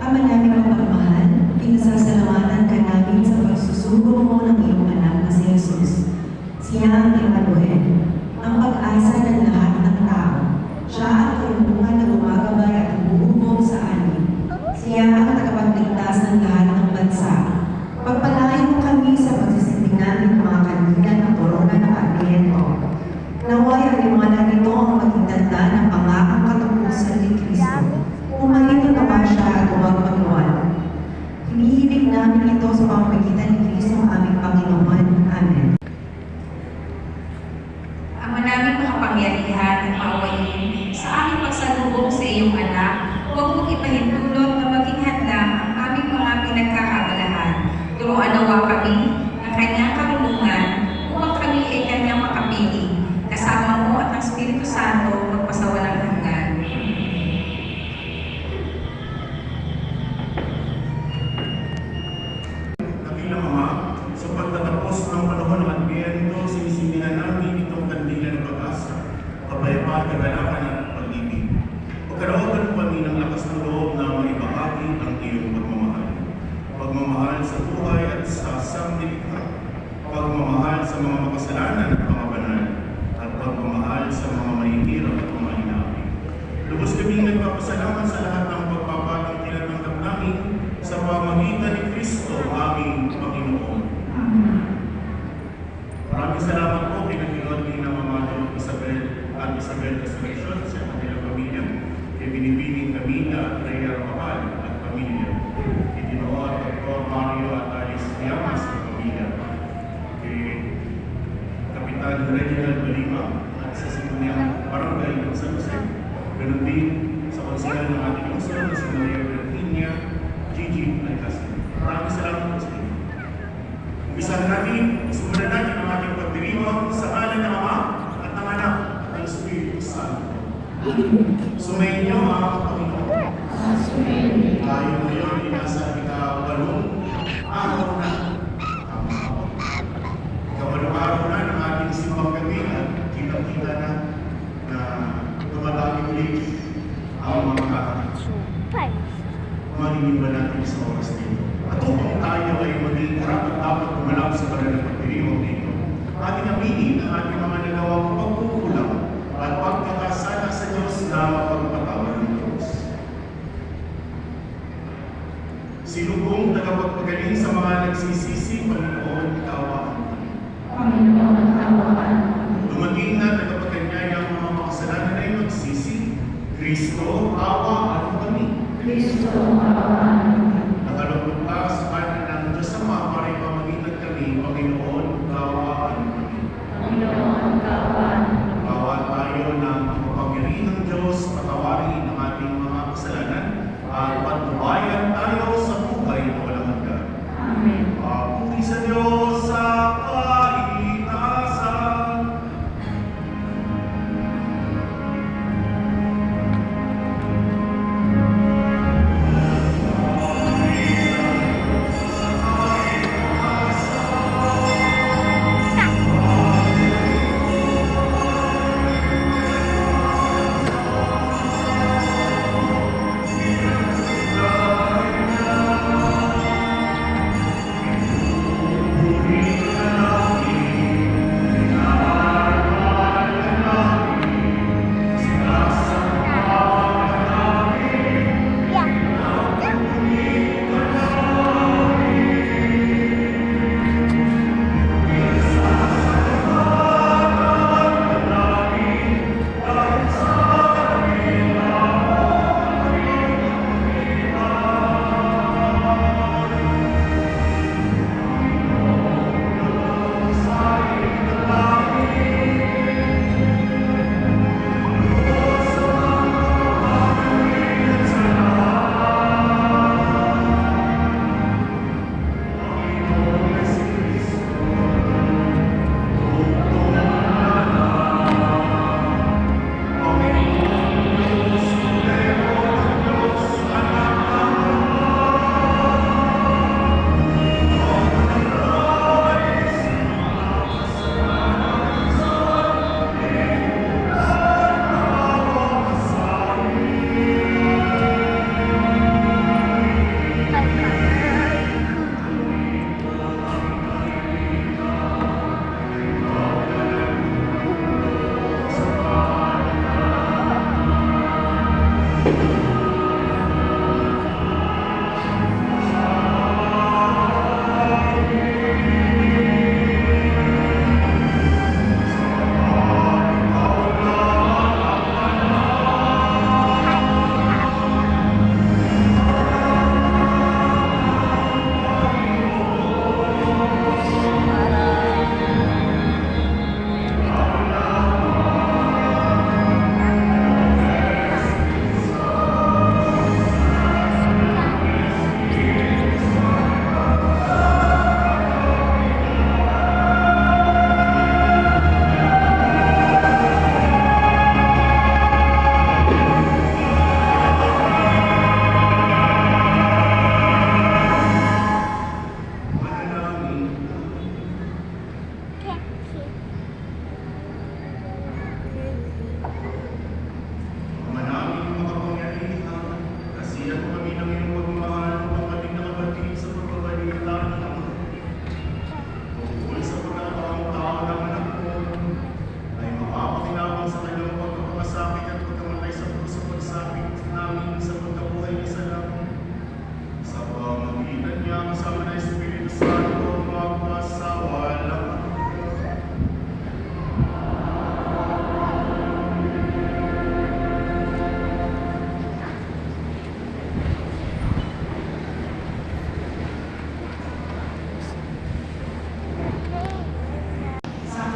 Ama namin mapagmahal, pinasasalamatan ka namin sa pagsusugo mo ng iyong anak na si Jesus. Siya ang Emmanuel, ang pag-asa ng lahat ng tao. Siya ang karunungan na gumagabay at bumubuong sa amin. Siya ang tagapagligtas ng lahat ng bansa. Pagpalain mo kami sa pagsisindi namin mga kandila ng korona ng Adviento. Naway ang liwanag nito ang maging tanda ng pangakang katapusan ni Kristo. Pumarito naman siya at umagpagluwal. Hinihiling namin ito sa pamamagitan ni Kristo aming Panginoon. Amen. Ama namin makapangyarihan at maawain, sa aming pagsalubong sa iyong anak, huwag mong ipahintulot na maging handa ang aming mga pinagkakabalahan. Turuan nawa kami ng kanyang karunungan upang kami ay kanyang makapili. Kasama mo at ang Espiritu Santo magpasawalang hanggan. Sa pagtatapos ng panahon ng Adviento, sinisindihan namin itong kandila ng pag-asa, kapayapaan, kagalakan at pag-ibig. Pagkalooban kami ng lakas ng loob na maibahagi ang iyong pagmamahal. Pagmamahal sa buhay at sa sangnilikha. Pagmamahal sa mga makasalanan at mga banal. At pagmamahal sa mga mahihirap at mga inapi. Lubos kaming nagpapasalamat sa lahat ng pagpapalang tinatanggap namin sa pamamagitan ni Kristo, aming Panginoon. Maraming salamat po kay Panginoon ni Mama Isabel at Isabel Resurrection sa kanilang pamilya, kay Binibining Camila at Rhea Mahal at pamilya, kay Ginoo at Dr. Mario at Alice Llamas at pamilya, kay Kapitan Reginald Balima at sa Simonyang Barangay ng San Jose, ganun din sa konsehal ng ating lungsod na si Maria Virginia Gigi Alcacil. Maraming salamat po sa inyo. Umpisahan natin, simulan natin ang ating pagdiriwang sa ngalan ng Ama at ng Anak at ng Espiritu Santo. Sumayin niyo ang Panginoon. Tayo ngayon ay nasa ika-8 araw na. Ika-8 araw na ng ating simbang gabi at kita-kita na dumadami ulit ang mga kakakit. Maniniba natin sa oras nito. At upang tayo ay maging karapat dapat gumanap sa banal na pagdiriwang nito, ating aminin ang ating mga nagawang pagkukulang at pagkakasala sa Diyos na mapagpatawad ng Diyos. Sinubong tagapagpagaling sa mga nagsisisi, Panginoon, kaawaan kami. Panginoon, kaawaan. Dumating na tagapagkanyaya ang mga makasalanan ay magsisi. Kristo, kaawaan kami. Kristo, kaawaan. Nakalugod ka sa kanan ng Diyos Ama para ipamagitan kami, Panginoon, kaawaan kami. Panginoon, kaawaan. Bawat tayo ng makapangyarihan ng Diyos, patawarin ang ating mga kasalanan at patnubayan tayo sa buhay na walang hanggan. Amen. Puri sa Diyos sa kaligtasan.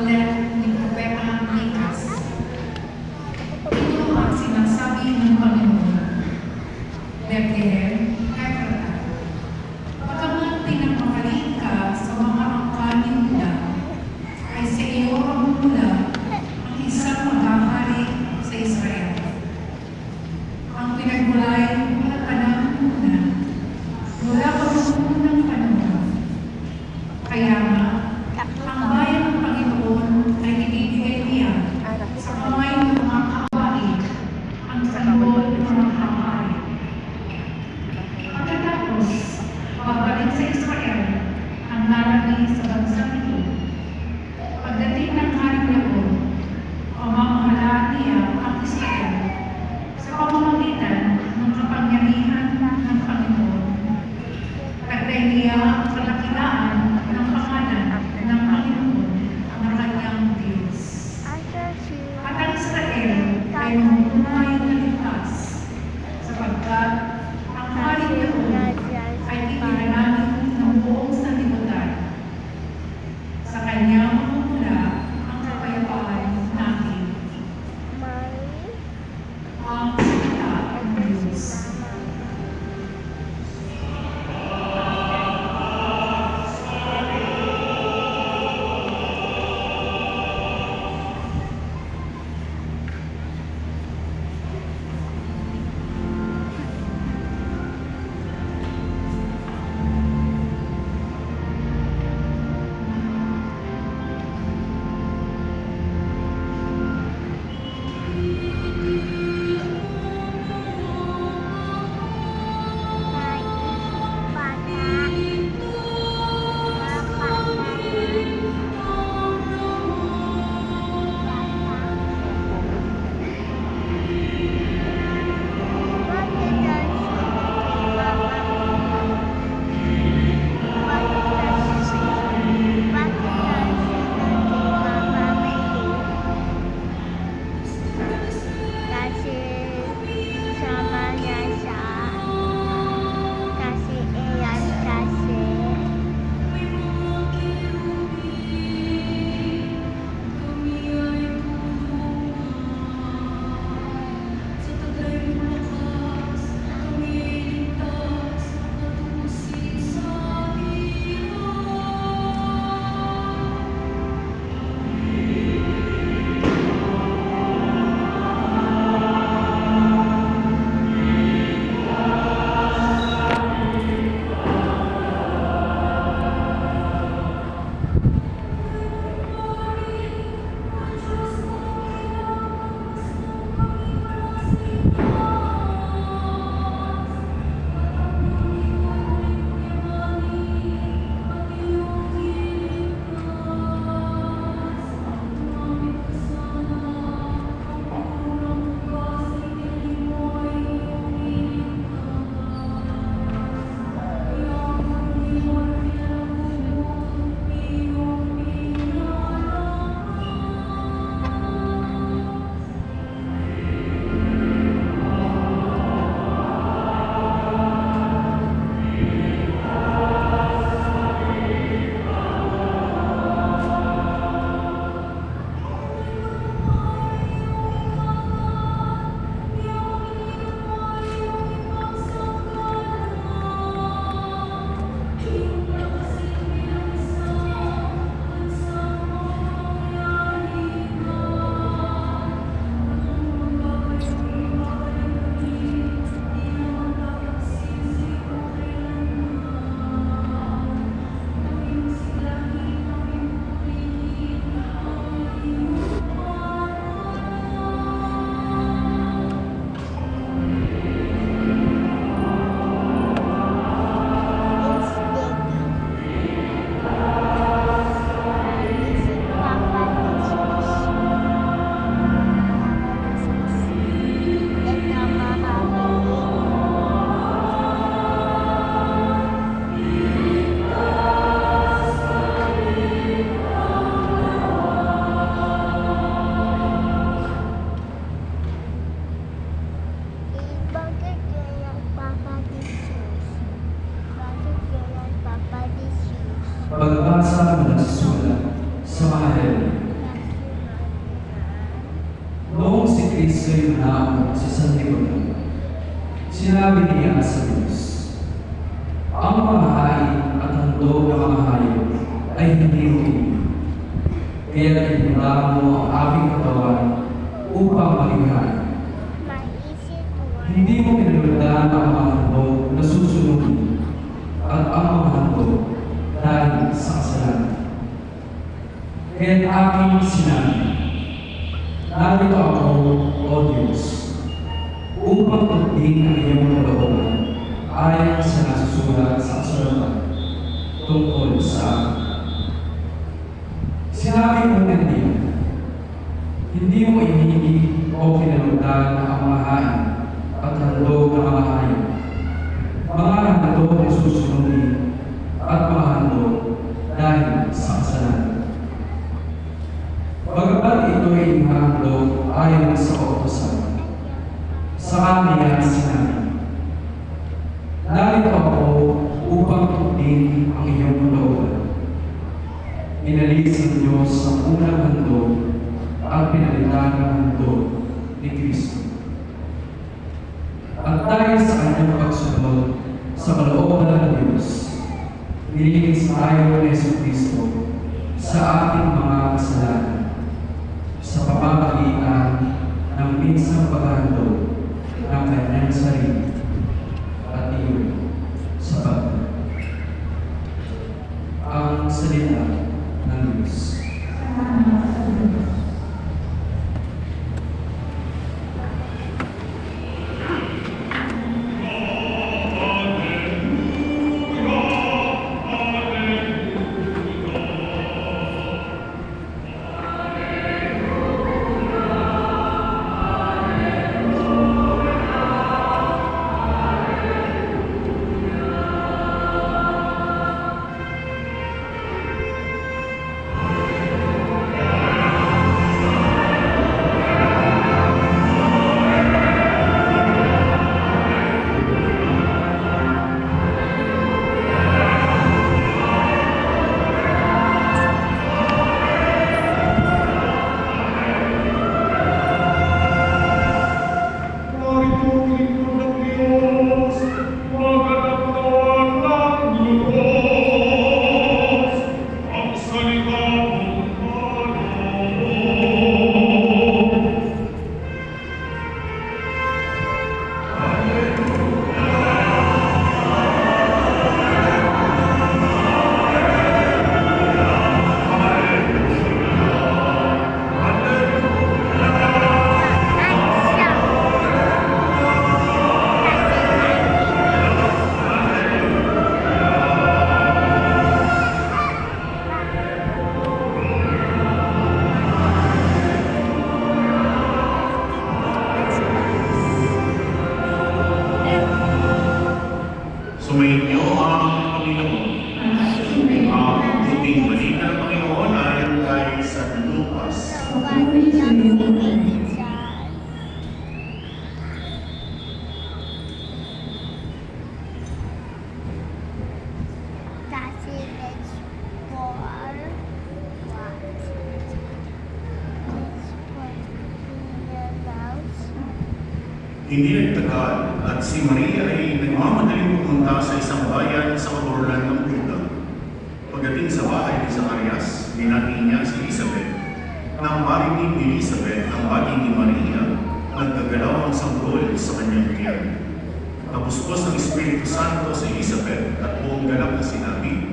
aklat ni Propeta Micas. Ito ang sinasabi ng Panginoon, Bethlehem, Ephratah, pagkamat pinagmamaliit ka sa mga angkanin nila, ay sa iyo magmumula ang isang maghahari sa Israel. Ang pinagmulay mula panahon muna, mula pagkamunang panahon. Kaya nga, ang bayan ng Panginoon ay ibibigay niya sa kamay ng mga kaaway, ang sanggol ng mga kaaway. Pagkatapos, babalik sa Israel ang narabi sa bansang ito. Pagdating ng Haring Labo, pamamahalaan niya ang Israel sa pamamagitan ng kapangyarihan ng Panginoon. Taglay niya ang kalakilaan ng pangalan ng Panginoon na kanyang Diyos. At ang Israel ay mamuhay na ligtas, sapagkat ang Haring Labo ay ipinalangin ng buong sanlibutan. Sa kanya mamumula ang kapayapaan natin. Ang salita ng Diyos. Pagbasa mula sa sulat sa mga Hebreo. siya'y naamok sa sanlibutan. Sinabi niya sa Diyos, ang mga hain at handog na mga hayop ay hindi mo inig. Kaya tinira mo ang aking katawan upang malighain. Hindi mo pinalagdaan ang mga handog na susunugin at ang mga handog dahil sa kasalanan. Kaya aking sinabi, narito ako, O Diyos, upang tugding ang iyong kalooban ayon sa nasusulat sa kasulatan tungkol sa akin. Sinabi mo ng Diyan, hindi mo inibig o kinalugdan ang mga hain at handog ng mga hayop, mga handog na susunugin at mga handog dahil sa kasalanan. Bagamat ito ay inahandog ayon sa kautusan, sa kanya sinabi, narito ako upang tugding ang iyong kalooban. Inalis ng Diyos ang unang handog at pinalitan ng handog ni Kristo. At dahil sa kanyang pagsunod sa kalooban ng Diyos, nilinis tayo ni Jesucristo sa ating mga kasalanan sa pamamagitan ng minsang paghahandog ng kanyang sarili at iyon sa pagkakas. Ang salita ng Diyos. Sumayin niyo ang Panginoon. Ang buting balita ng Panginoon ayon kay San Lucas. Hindi nagtagal at si Maria ay nagmamadaling pumunta sa isang bayan sa kaburulan ng Juda. Pagdating sa bahay ni Zacarias, binati niya si Elizabeth. Nang marinig ni Elizabeth ang bati ni Maria, nagkagalaw ang sanggol sa kanyang tiyan. Napuspos ng Espiritu Santo si Elizabeth at buong galak na sinabi,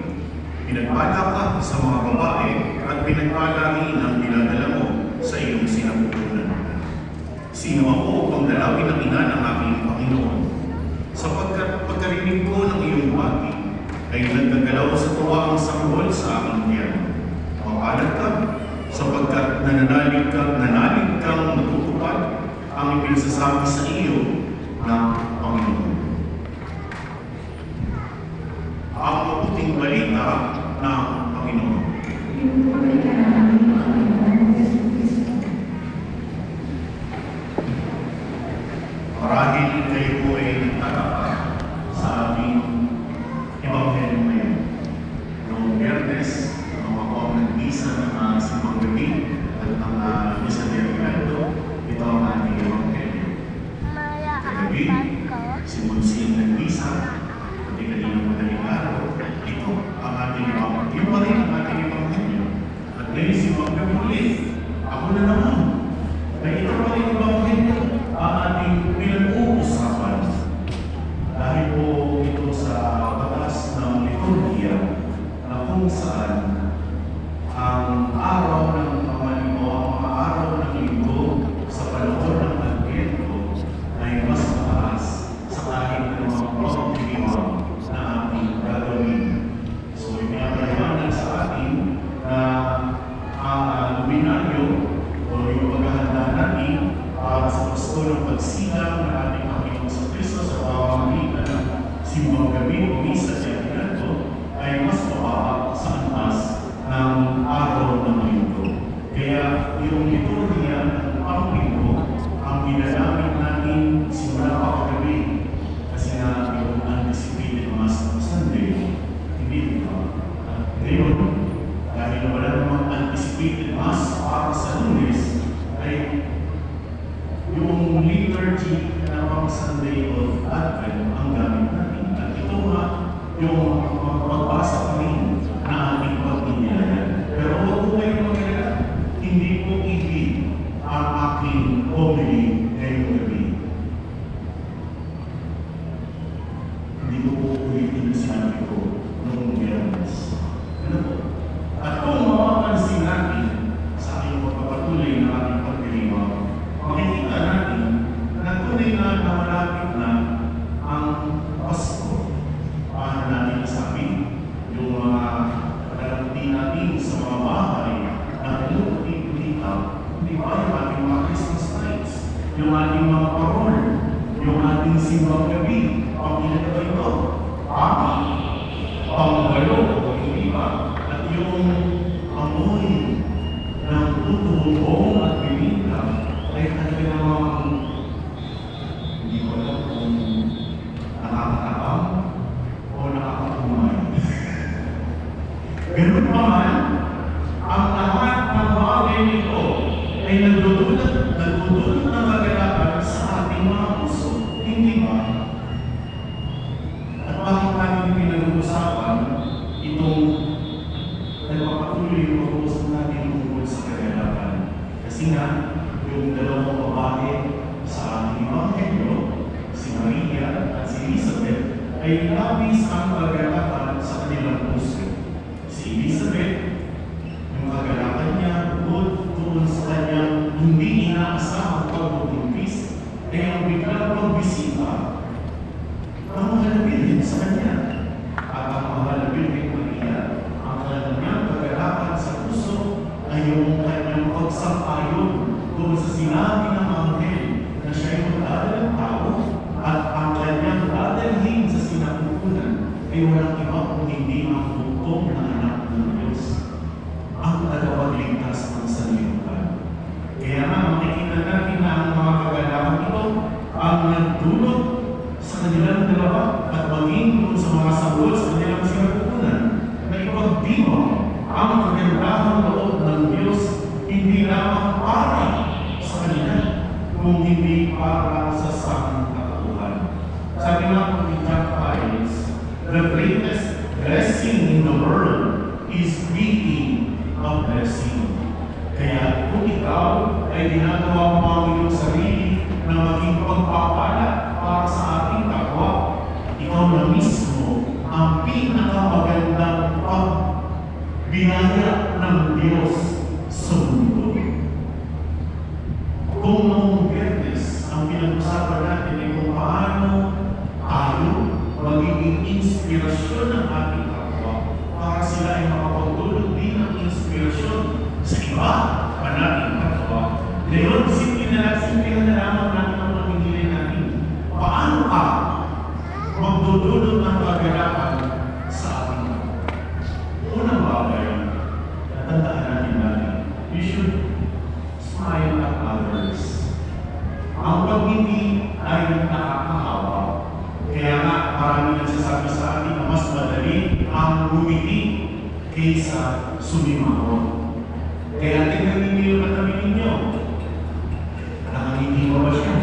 pinagpala ka sa mga babae at pinagpala rin ang dinadala mo sa iyong sinapupunan. Sino ako upang dalawin ang ina ng aking Panginoon? Sapagkat pagkarinig ko ng iyong bati, ay nagkagalaw sa tuwa ang sanggol sa aking tiyan. Mapalad ka, sapagkat nanalig kang matutupad ang ipinasasabi sa iyo ng Panginoon. Ang mabuting balita ng Panginoon. Marahil kayo po ay nagtataka sa aming Ebanghelyo ngayon. Noong Biyernes, nung ako ang nag-misa ng simbang gabi at ng misa de Regalo, ito ang ating Ebanghelyo. na naman. Ay ito pa rin Ebanghelyo ang ating pinag-uusapan. Dahil po ito sa batas ng liturgia na kung saan ang araw ng pamalimbo, ang mga araw ng linggo sa panahon ng Advento ay mas mataas sa kahit ng mga pagdiriwang na ating gagawin. So, ipinapaliwanag sa atin na ang luminaryo o yung paghahanda natin para sa Pasko ng pagsilang ng ating Panginoon sa Kristo sa pamamagitan ng simbang gabi o misa sa Advento ay mas mababa sa antas ng araw ng linggo. Kaya yung liturgia ng Panglinggo ang ginagamit natin simula pa kagabi kasi nga yung anticipated Mass ng Sunday, hindi ba? Ngayon, dahil wala namang anticipated Mass para sa Lunes, ay yung liturgy na pang Sunday of Advent ang gamit natin. At ito nga yung magbasa pa rin na ating pagninyayan. Pero huwag po kayong mag-alala, hindi po ibig ang aking homily ngayong gabi. Hindi ko po ulitin yung sinabi ko noong Biyernes. Ano po? At kung mapapansin natin sa aking pagpapatuloy na ating pagdiriwang, makikita natin na tunay na malapit na ang Pasko. Paano natin nasabi? Yung mga pagkakaroon natin sa mga bahay na pinag-ulita, hindi ba yung ating mga Christmas lights, yung ating mga parol, yung ating simbang gabi, ang ginagawa ito, panggalo, hindi ba? At yung amoy ng tutulong at bilinda ay talaga namang hindi ko alam kung nakakatabang o nakakatumay. Ganun pa man, ang lahat ng bagay nito ay nagdudulot ng kagalakan sa ating mga puso. Hindi ba? At bakit natin pinag-uusapan itong nagpapatuloy yung pag-uusap natin tungkol sa kagalakan? Kasi nga, yung dalawang babae sa ating Ebanghelyo, si Maria at si Elizabeth, ay labis ang kagalakan sa kanilang puso. Si Elizabeth, yung kagalakan niya bukod doon sa kanyang hindi inaasahang pagbubuntis, ay ang biglang pagbisita ang mahal din sa kanya. At ang mahal din Maria, ang kanyang kagalakan sa puso ay yung kanyang pagsang-ayon doon sa sinabi ng anghel na siya ay magdadalang tao at ang kanyang dadalhin sa sinapupunan ay walang iba kung hindi ang bugtong na anak ng Diyos, ang tagapagligtas ng sanlibutan. Kaya nga makikita natin na ang mga kagalakan ito ang nagdulot sa kanilang dalawa at maging kung sa mga sagot sa kanilang sinapupunan na ipagdiwang ang kagandahang loob ng Diyos hindi lamang para sa kanila, kung hindi para sa sangkatauhan. Sabi nga po ni Jack Piles, the greatest blessing in the world is being a blessing. Kaya kung ikaw ay ginagawa mo ang iyong sarili na maging pagpapala para sa ating kapwa, ikaw na mismo ang pinakamagandang pagbinaya ng Diyos sa mundo. Kung noong Biyernes, ang pinag-usapan natin ay kung paano tayo magiging inspirasyon ng ating kapwa para sila ay makapagdulot din ng inspirasyon sa iba pa nating kapwa. Ngayon, simple na lamang natin ang pamigilin natin. Paano ka magdudulot ng kagalakan sa ating kapwa? Unang bagay, natandaan natin, you should smile at others. Ang pagngiti ay nakakahawa. Kaya nga, marami nagsasabi sa atin na mas madali ang ngumiti kaysa sumimangon. Kaya tingnan ninyo yung katabi ninyo. Nakangiti mo ba siya?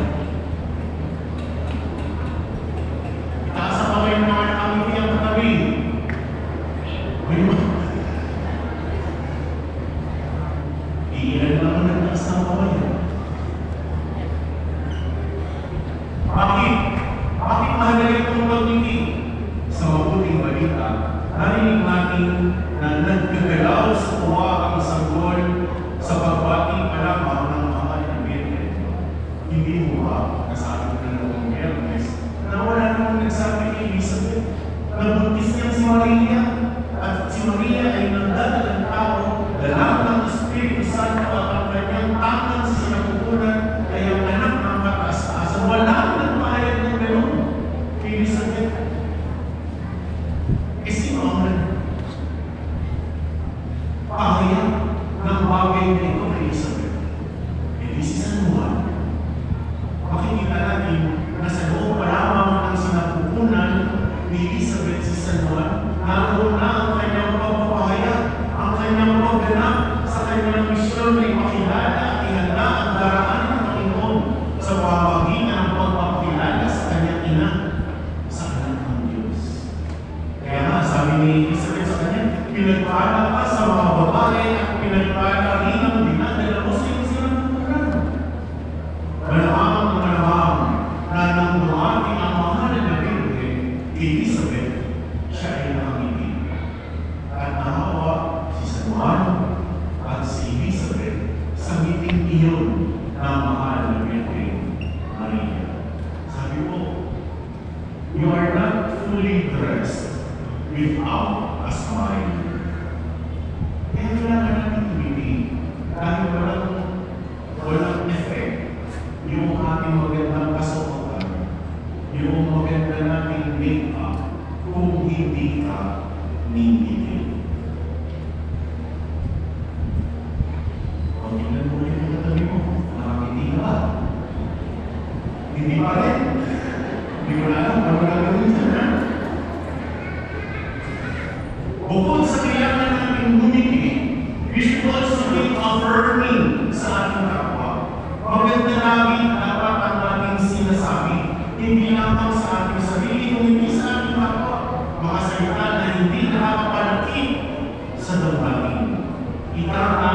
Itaas ang kamay ng mga nakangiti ang katabi. Iilan naman nagtaas nagkagalaw sa tuwa ang sanggol sa pagbati pa lamang ng mahal na Birhen. Hindi mo ba, nasabi ko na noong Biyernes, na wala namang nagsabi kay Elizabeth, nabuntis niya si Maria, at si Maria ay nagdadalang tao, dalang ng Espiritu Santo at ang kanyang tangan sa sinapupunan ay ang anak ng kataas-taasan. Walang nagpahayag ng gano'n kay Elizabeth. Sino ang nagpahayag ng bagay na ito kay Elizabeth? Hindi si San Juan. Makikita natin na sa loob pa lamang ng sinapupunan ni Elizabeth si San Juan, naroon na ang kanyang pagpapahayag, ang kanyang pagganap sa kanyang misyon na ipakilala at ihanda ang daraan ng Panginoon sa pamamagitan ng pagpapakilala sa kanyang ina, sa anak ng Diyos. Kaya nga, sabi ni Elizabeth sa kanya, pinagpala ka sa mga babae at pinagpala rin ang dinadala mo sa iyong sinapupunan. Malamang na nang dumating ang mahal na Birhen kay Elizabeth, siya ay nakangiti. At nahawa si San Juan at si Elizabeth sa ngiting iyon ng mahal na Birhen Maria. Sabi ko, you are not fully dressed without a smile. Kaya kailangan natin tumiti dahil walang effect yung ating magandang kasuotan, yung maganda nating make-up kung hindi ka ningiti. Kung tingnan mo rin yung katabi mo, nakakiti ka ba? Hindi pa rin. Hindi ko na alam kung gagawin dyan, ha? Bukod sa kailangan natin ngumiti, we should also be affirming sa ating kapwa. Maganda lagi dapat ang ating sinasabi, hindi lamang sa ating sarili, kundi sa ating kapwa. Mga salita na hindi nakakapalakit sa damdamin. Ikaka,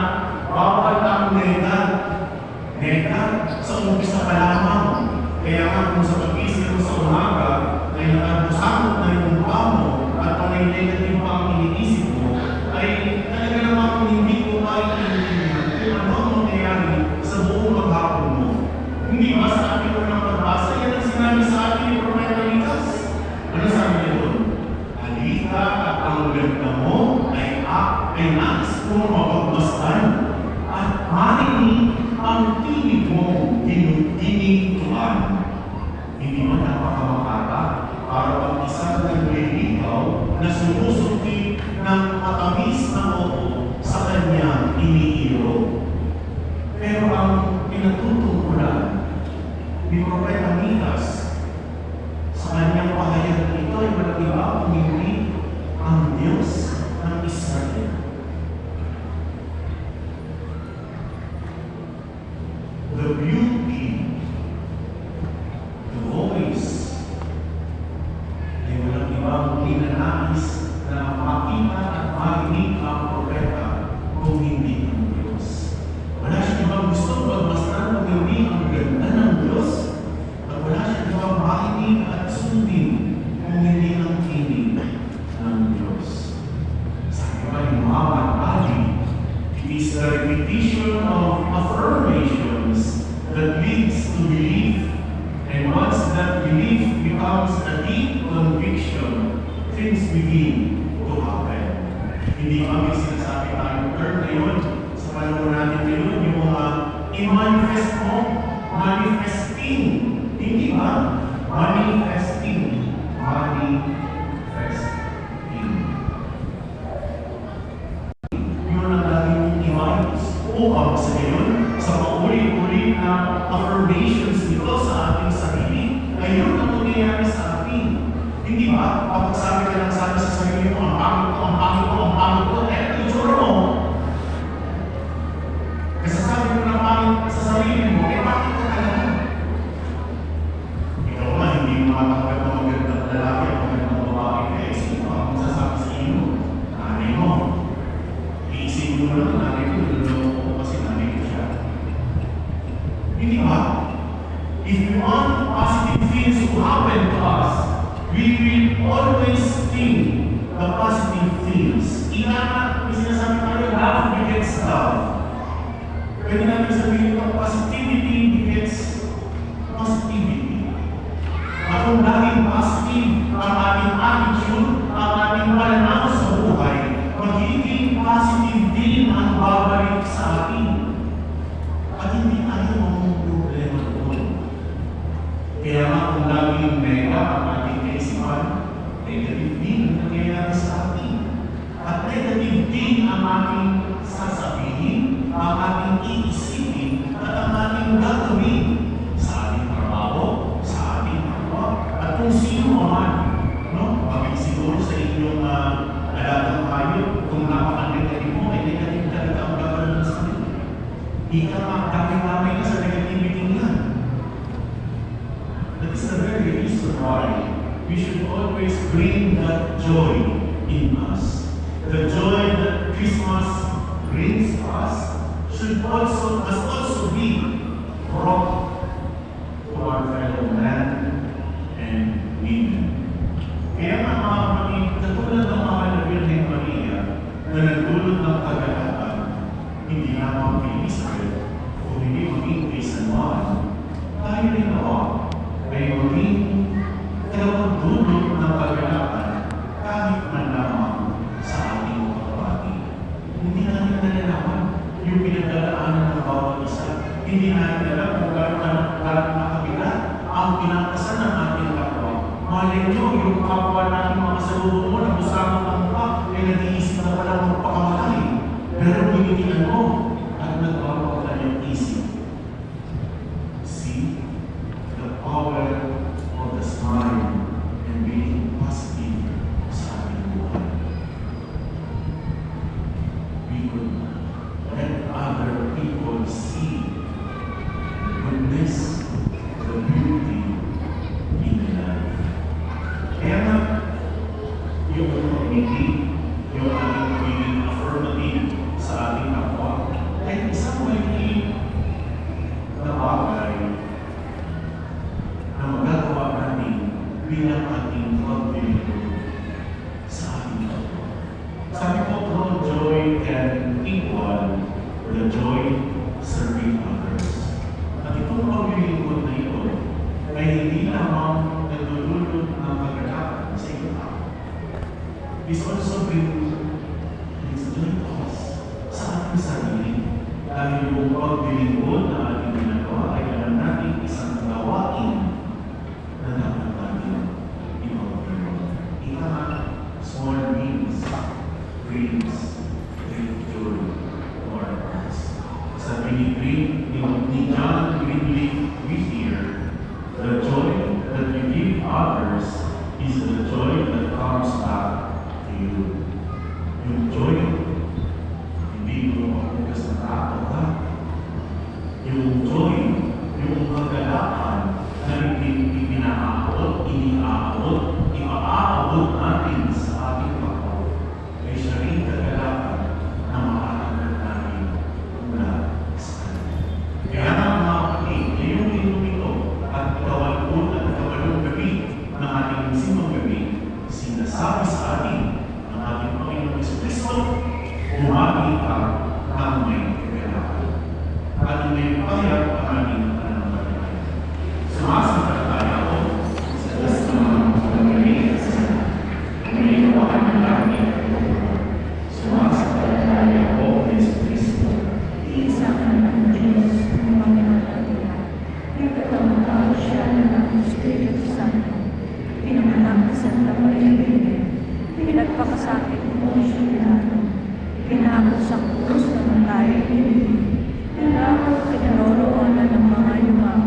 bawal ang nega. Nega, sa umpisa pa lamang. Kaya nga kung sa pag-isip mo sa umaga, ay nakabusakot na yung mukha mo at kung may negative pa ang iniisip mo, ay talaga namang hindi ko tayo iniintindihan kung ano ang mangyayari sa buong maghapon mo. Hindi ba sa ating unang pagbasa, yan ang sinabi sa atin ni Propeta Lucas. Ano sabi niya doon? Halika at ang ganda mo ay nais kong mapagmasdan at marinig ang tinig mo tinituan. Hindi man napakamakata para pag-isa ng liligaw na sumusuki ng matamis na oo sa kanyang iniiro. Pero ang pinatutungkulan ni Propeta Mikas sa kanyang pahayag ito ay walang iba kung hindi ang Diyos ng Israel. The beauty, the voice, ay walang ibang ninanais na makita at marinig ang propeta kung hindi ang Diyos. Wala siyang ibang gusto magmasdan kung hindi ang ganda ng Diyos at wala siyang ibang marinig at sundin kung hindi ang tinig ng Diyos. Sabi pa ni Muhammad Ali, it is the repetition of affirmations that leads to belief, and once that belief becomes a deep conviction, things begin to happen. Hindi kami sinasabi tayong term na yun sa panahon natin ngayon, yung mga i-manifest mo, manifesting. Hindi ba? Manifesting. Manifesting. Yun ang laging i-manifest. Upang sa ngayon, sa paulit-ulit na affirmations nito sa ating sarili, ayun ang mangyayari sa atin. Hindi ba? Kapag sabi ka lang sa sarili mo, ang pangit ko, ang pangit ko, ang pangit ko, eto yung tsura mo. Kasi sabi mo na pangit sa sarili mo, bakit ko talaga? Ikaw nga, hindi mo matakwet ng magandang lalaki o magandang babae ka, sino ang magsasabi sa iyo? Nanay mo. Iisipin mo lang, nanay ko, kasi nanay ko siya. Hindi ba? If we want positive things to happen to us, we will always think the positive things. Ilangat may sinasabi tayo, love begets love. Pwede natin sabihin ito, positivity begets positivity. At kung laging positive ang ating attitude, ang ating pananaw sa buhay, magiging positive din ang babalik sa atin. At hindi tayo ang problema doon. Kaya nga kung laging mega ang ating kaisipan, negative din ang nangyayari sa atin. At negative din ang ating sasabihin, ang ating iisipin, at ang ating gagawin sa ating trabaho, sa ating kapwa, at kung sino man. No? Bakit siguro sa inyong alagang hayop, kung napaka-negative mo, ay negative talaga ang gagawin sa atin. Hindi ka makakakimamay ka sa negativity niya. That is the very reason why we should always bring that joy in us. The joy that Christmas brings us must also be brought to our fellow man and women. Kaya nga mga kapatid, katulad ng mga Birheng Maria na nagdulot ng kagalakan, hindi lamang kay Israel o hindi maging kay San Juan, tayo rin nawa ay maging dulot ng kagalakan kahit man lamang sa ating kapatid. Hindi natin nalalaman yung pinagdadaanan ng bawat isa. Hindi natin alam kung gano'n nakabigat ang pinakasan ng ating kapwa. Malay nyo, yung kapwa natin mga salubong mo na busama ng mukha ay nag-iisip na pala magpakamatay. Pero binitinan mo at nagbabawa ka niyang isip. See the power of the smile and being positive sa ating buhay. We could let other people see the goodness, the beauty in the life. Kaya nga, yung community, yung ating pagiging affirmative sa ating kapwa, ay isang maliit na bagay na magagawa natin bilang ating pagbilito sa ating kapwa. Sabi ko, no joy can equal the joy serving others. At itong paglilingkod na ito ay hindi lamang nagdudulot ng kagalakan sa iyo. This also brings joy to us sa ating sarili. Dahil yung paglilingkod na ating ginagawa ay alam natin isang gawain na dapat natin ipagpapagawa. Ika nga, small wins brings great joy to our hearts. Sa pinigrin ni John Greenleaf Whittier, the joy that you give others is the joy that comes back to you. Yung joy, hindi mo mapugas na tao, ha? Yung joy, yung kagalakan na ipinaabot, iniaabot, ipaabot natin sa ating kapwa, ay siya rin kagalakan na makakagad natin mula sa kanya. Kaya nga mga kapatid, ngayong linggo ito at ikawalong gabi ng ating simbang gabi, sinasabi sa atin ng ating Panginoong Jesucristo, umagi ka ng may kagalakan. At may payag ang ating pananampalataya. Sumasampalataya ako sa Diyos na magaling sa may iwanan ng langit. Sumasampalataya ako kay Jesucristo. Isa ka ng Diyos, Panginoon natin. Nagkatawag siya ng Espiritu Santo. Pinanganak sa Santa Maria Virgen. Pinagpakasakit mo siya Pilato. Pinako sa krus na matay. Pinako kinaroroonan ng mga yumaw.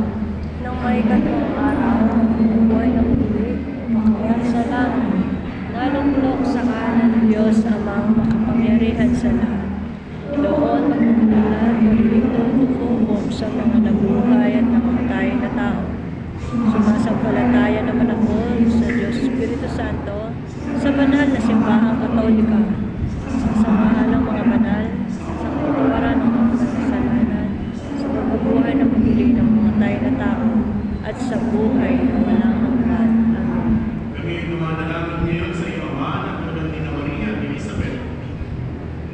Nang may katong araw, buhay ng muli. Kaya sa langit, nalunglok sa kanan ng Diyos amang makapangyarihan sa lahat. Doon magmumulat ng ligtong tukukom sa mga nabuhay at nakamatay na tao. Sumasampalataya naman ako sa Diyos Espiritu Santo, sa banal na simbahang Katolika, sa samahan ng mga banal, sa kapatawaran ng mga kasalanan, sa pagbubuhay ng muli ng mga tayo na tao, at sa buhay ng walang hanggan. Amen. Kami ay dumadalangin ngayon sa iyo, Ama, at tulad ni Maria at Elizabeth.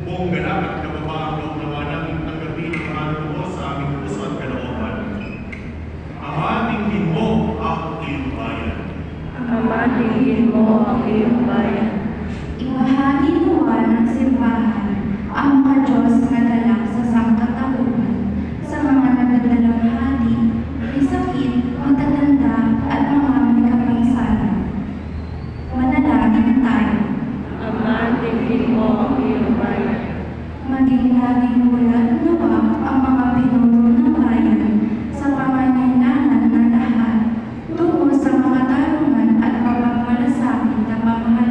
buong ganap at kababaang loob naman namin tanggapin ang manuno sa aming puso at kalooban. Amatingin mo ang iyong bayan. Amatingin mo ang iyong bayan. Ibahagi nawa ng simbahan ang mga Diyos na dalang sa sangkatauhan sa mga nagdadalang hati, may sakit, matatanda at mga may kapansanan. Manalangin tayo. Amatingin mo ang iyong bayan. Maging laging bulat nawa ang mga pinuno ng bayan sa pangangailangan ng lahat tungo sa mga tarungan at mapagmalasakit na pamahalaan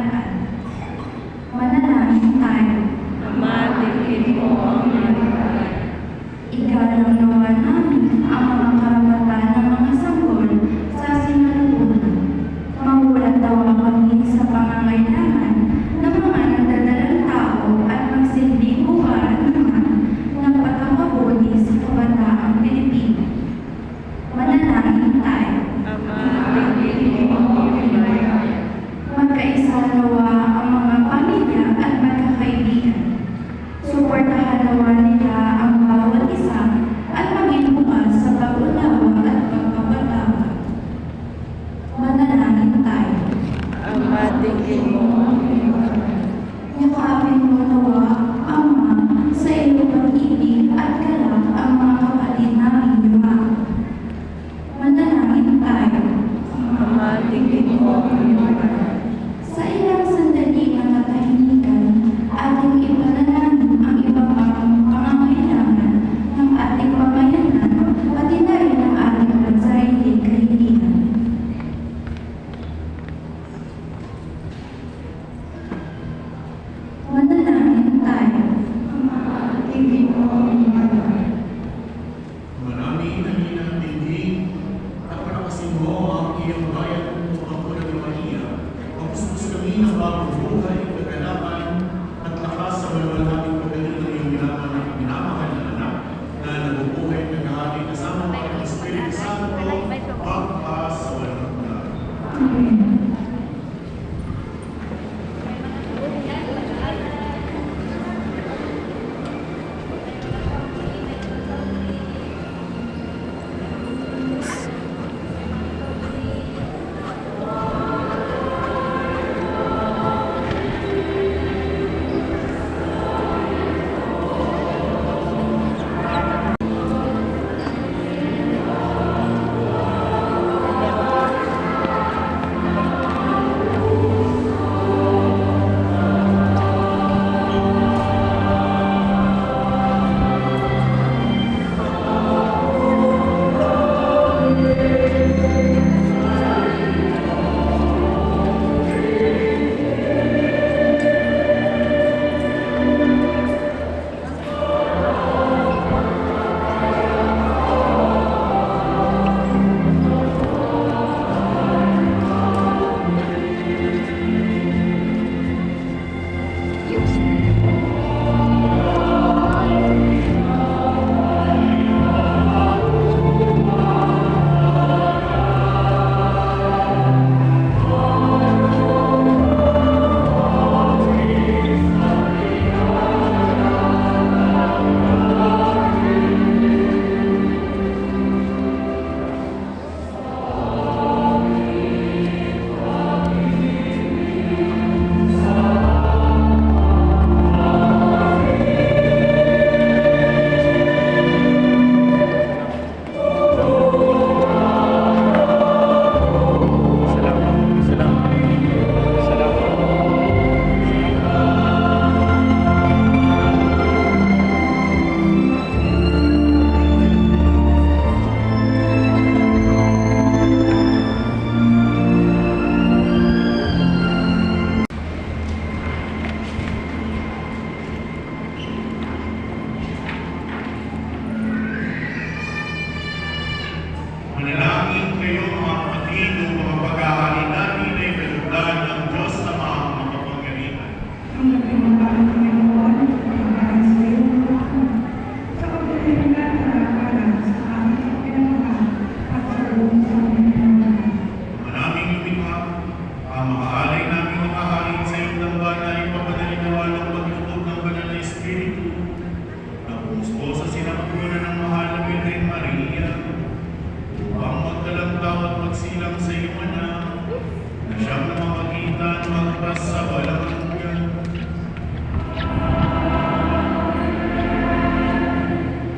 pagsilang sa iyong anak, na siyang namamagitan magpas sa walang hanggan.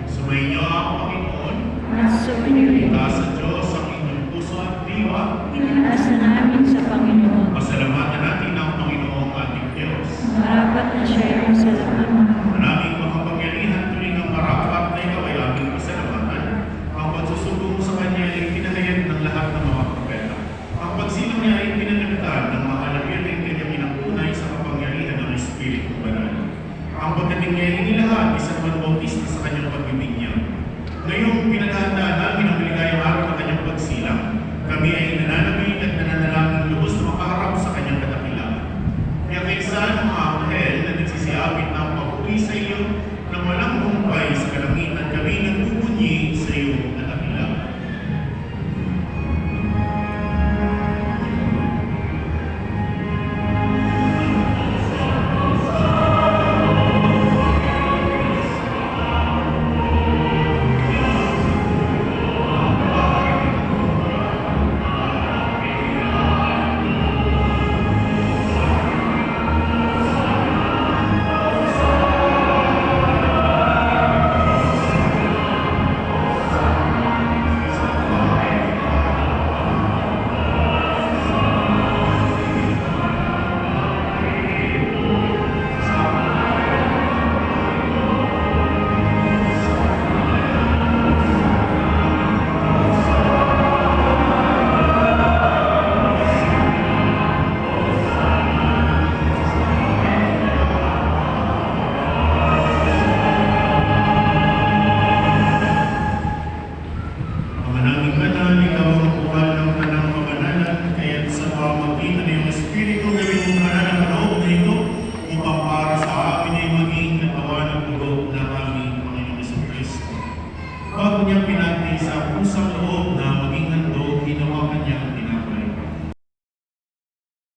Sumainyo ako, Panginoon, Sumainyo taas sa Diyos ang inyong puso at diwa. Inasa namin sa Panginoon. Pasalamatan natin ang Panginoong ating Diyos. Marapat na siya yung salamat. Maraming makapangyarihan tuwing ang marapat na ikaw ay aming pasalamatan. Ang pagsusugo mo sa Kanya ay pinahayag ng lahat ng mga propeta. Ang pagsilang niya ay pinanagtan ng mahalapit ang kanyang inangtunay sa kapangyarihan ng Espiritu Banal. Ang pagdating niya ay inilahat isang magbautista sa kanyang pagbibinyag. Ngayong pinaghahandaan namin ang maligayang araw ng kanyang pagsilang, kami ay nananabing at nananalangin lubos na makaharap sa kanyang kadakilaan. Kaya kaysa ng mga anghel na nagsisiyapit ng papuri sa iyo nang walang humpay sa kalangitan, kami nagbubunyi sa iyo kadakilaan. Manaming banal, ikaw ang buwan ng tanang mabanalan, kaya't sa pamamagitan ng iyong Espiritu, gawin mong banal ang loob na ito, upang para sa amin ay maging katawan ng dugo ng aming Panginoong Jesucristo. Bago niya pinatay sa pusang loob